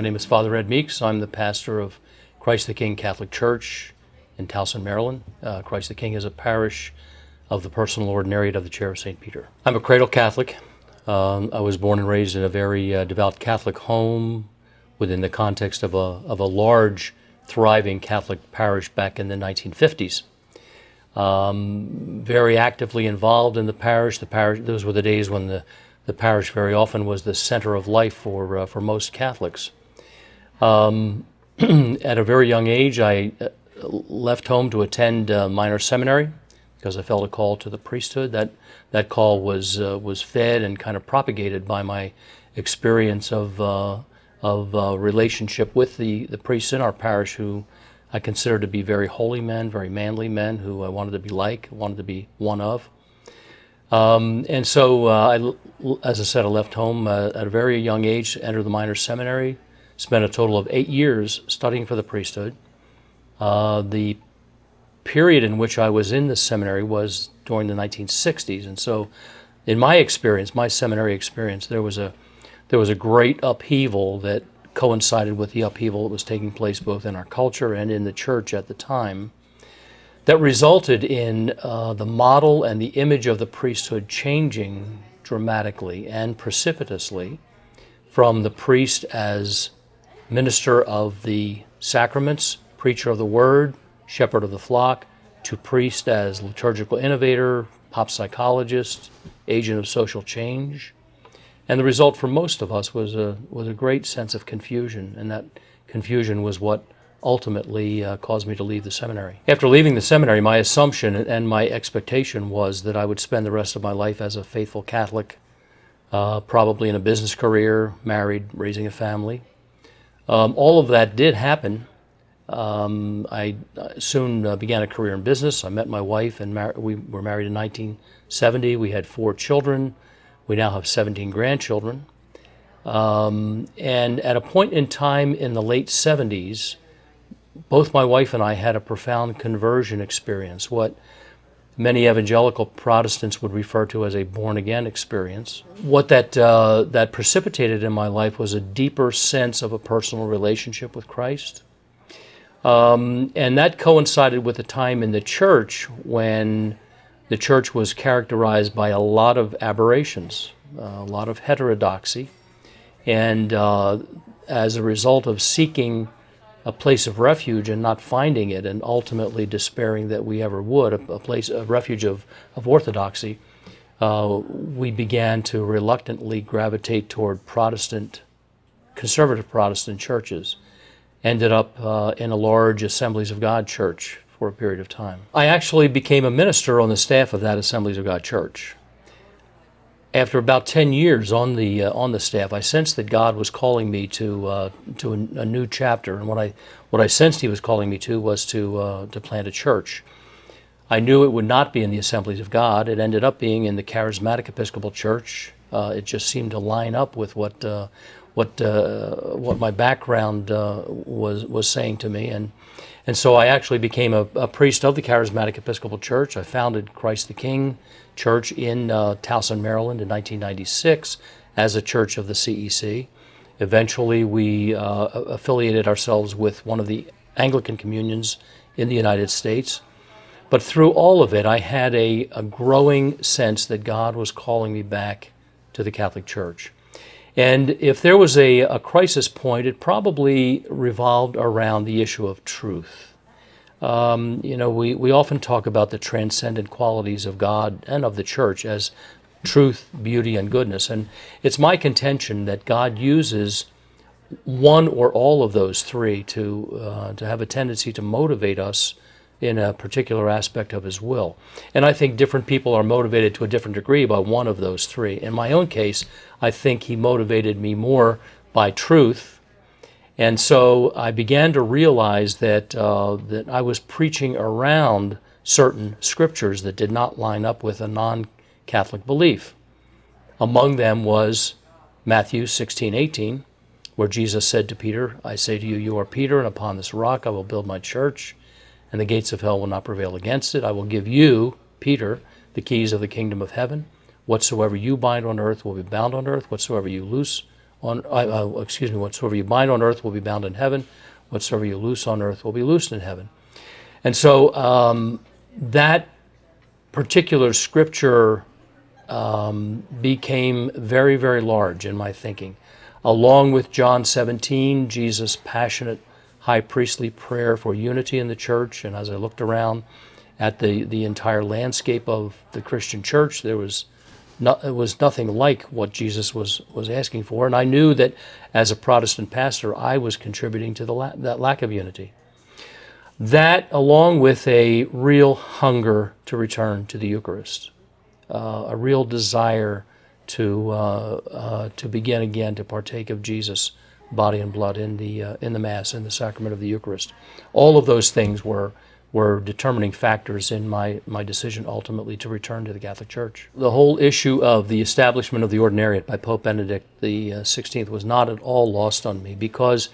My name is Father Ed Meeks. I'm the pastor of Christ the King Catholic Church in Towson, Maryland. Christ the King is a parish of the Personal Ordinariate of the Chair of St. Peter. I'm a cradle Catholic. I was born and raised in a very devout Catholic home within the context of a large, thriving Catholic parish back in the 1950s. Very actively involved in the parish. Those were the days when the parish very often was the center of life for most Catholics. At a very young age, I left home to attend minor seminary because I felt a call to the priesthood. That call was fed and kind of propagated by my experience of relationship with the priests in our parish, who I considered to be very holy men, very manly men who I wanted to be like, wanted to be one of. And so, as I said, I left home at a very young age, entered the minor seminary, spent a total of 8 years studying for the priesthood. The period in which I was in the seminary was during the 1960s, and so in my experience, my seminary experience, there was a great upheaval that coincided with the upheaval that was taking place both in our culture and in the church at the time, that resulted in the model and the image of the priesthood changing dramatically and precipitously from the priest as minister of the sacraments, preacher of the word, shepherd of the flock, to priest as liturgical innovator, pop psychologist, agent of social change. And the result for most of us was a great sense of confusion, and that confusion was what ultimately caused me to leave the seminary. After leaving the seminary, my assumption and my expectation was that I would spend the rest of my life as a faithful Catholic, probably in a business career, married, raising a family. All of that did happen. I soon began a career in business. I met my wife, and we were married in 1970. We had 4 children. We now have 17 grandchildren. And at a point in time in the late 70s, both my wife and I had a profound conversion experience, what many evangelical Protestants would refer to as a born-again experience. What that precipitated in my life was a deeper sense of a personal relationship with Christ. And that coincided with a time in the church when the church was characterized by a lot of aberrations, a lot of heterodoxy, and as a result of seeking a place of refuge and not finding it, and ultimately despairing that we ever would, a refuge of orthodoxy, we began to reluctantly gravitate toward conservative Protestant churches. Ended up in a large Assemblies of God church for a period of time. I actually became a minister on the staff of that Assemblies of God church. After about 10 years on the staff, I sensed that God was calling me to a new chapter, and what I sensed He was calling me to was to plant a church. I knew it would not be in the Assemblies of God. It ended up being in the Charismatic Episcopal Church. It just seemed to line up with what my background was saying to me, and so I actually became a priest of the Charismatic Episcopal Church. I founded Christ the King Church in Towson, Maryland in 1996 as a church of the CEC. Eventually we affiliated ourselves with one of the Anglican communions in the United States. But through all of it, I had a growing sense that God was calling me back to the Catholic Church. And if there was a crisis point, it probably revolved around the issue of truth. We often talk about the transcendent qualities of God and of the church as truth, beauty, and goodness. And it's my contention that God uses one or all of those three to have a tendency to motivate us in a particular aspect of His will. And I think different people are motivated to a different degree by one of those three. In my own case, I think He motivated me more by truth. And so I began to realize that I was preaching around certain scriptures that did not line up with a non-Catholic belief. Among them was Matthew 16:18, where Jesus said to Peter, "I say to you, you are Peter, and upon this rock I will build my church, and the gates of hell will not prevail against it. I will give you, Peter, the keys of the kingdom of heaven. Whatsoever you bind on earth will be bound on earth. Whatsoever you loose whatsoever you bind on earth will be bound in heaven. Whatsoever you loose on earth will be loosed in heaven. And so that particular scripture became very, very large in my thinking. Along with John 17, Jesus' passionate high priestly prayer for unity in the church. And as I looked around at the entire landscape of the Christian church, it was nothing like what Jesus was asking for. And I knew that as a Protestant pastor, I was contributing to that lack of unity. That, along with a real hunger to return to the Eucharist, a real desire to begin again to partake of Jesus' body and blood in the Mass, in the sacrament of the Eucharist. All of those things were determining factors in my decision ultimately to return to the Catholic Church. The whole issue of the establishment of the Ordinariate by Pope Benedict XVI was not at all lost on me, because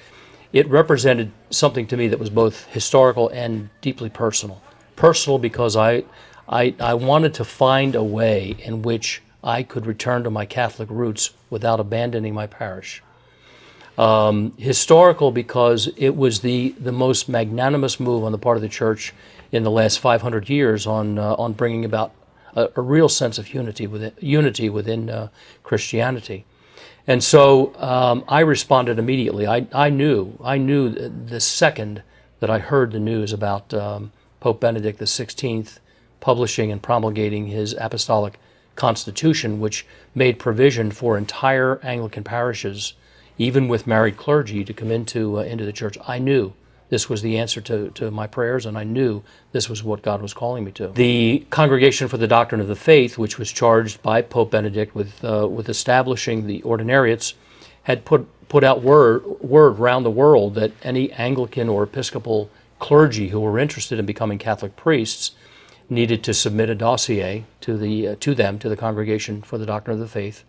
it represented something to me that was both historical and deeply personal. Personal because I wanted to find a way in which I could return to my Catholic roots without abandoning my parish. Historical because it was the most magnanimous move on the part of the Church in the last 500 years on bringing about a real sense of unity within Christianity. And so I responded immediately. I knew the second that I heard the news about Pope Benedict XVI publishing and promulgating his apostolic constitution, which made provision for entire Anglican parishes, even with married clergy, to come into the church. I knew this was the answer to my prayers, and I knew this was what God was calling me to. The Congregation for the Doctrine of the Faith, which was charged by Pope Benedict with establishing the ordinariates, had put out word around the world that any Anglican or Episcopal clergy who were interested in becoming Catholic priests needed to submit a dossier to the Congregation for the Doctrine of the Faith,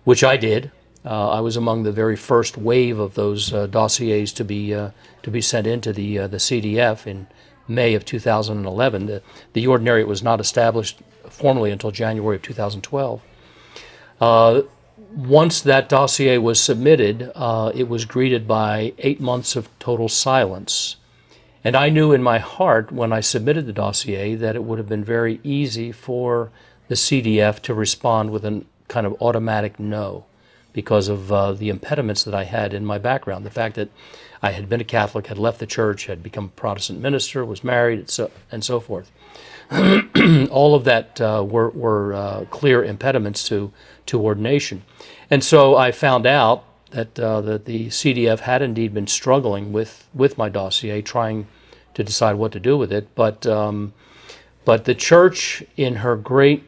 which I did. I was among the very first wave of those dossiers to be sent into the CDF in May of 2011. The Ordinariate was not established formally until January of 2012. Once that dossier was submitted, it was greeted by 8 months of total silence. And I knew in my heart when I submitted the dossier that it would have been very easy for the CDF to respond with a kind of automatic no, because of the impediments that I had in my background. The fact that I had been a Catholic, had left the church, had become a Protestant minister, was married, and so forth. All of that were clear impediments to ordination. And so I found out that the CDF had indeed been struggling with my dossier, trying to decide what to do with it. But the Church, in her great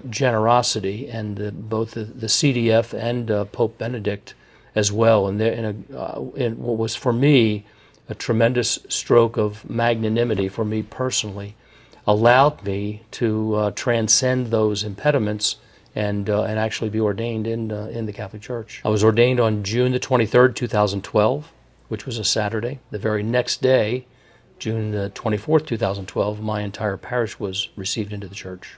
generosity, and both the CDF and Pope Benedict as well, and in what was for me a tremendous stroke of magnanimity for me personally, allowed me to transcend those impediments and actually be ordained in the Catholic Church. I was ordained on June the 23rd, 2012, which was a Saturday. The very next day, June the 24th, 2012, my entire parish was received into the church.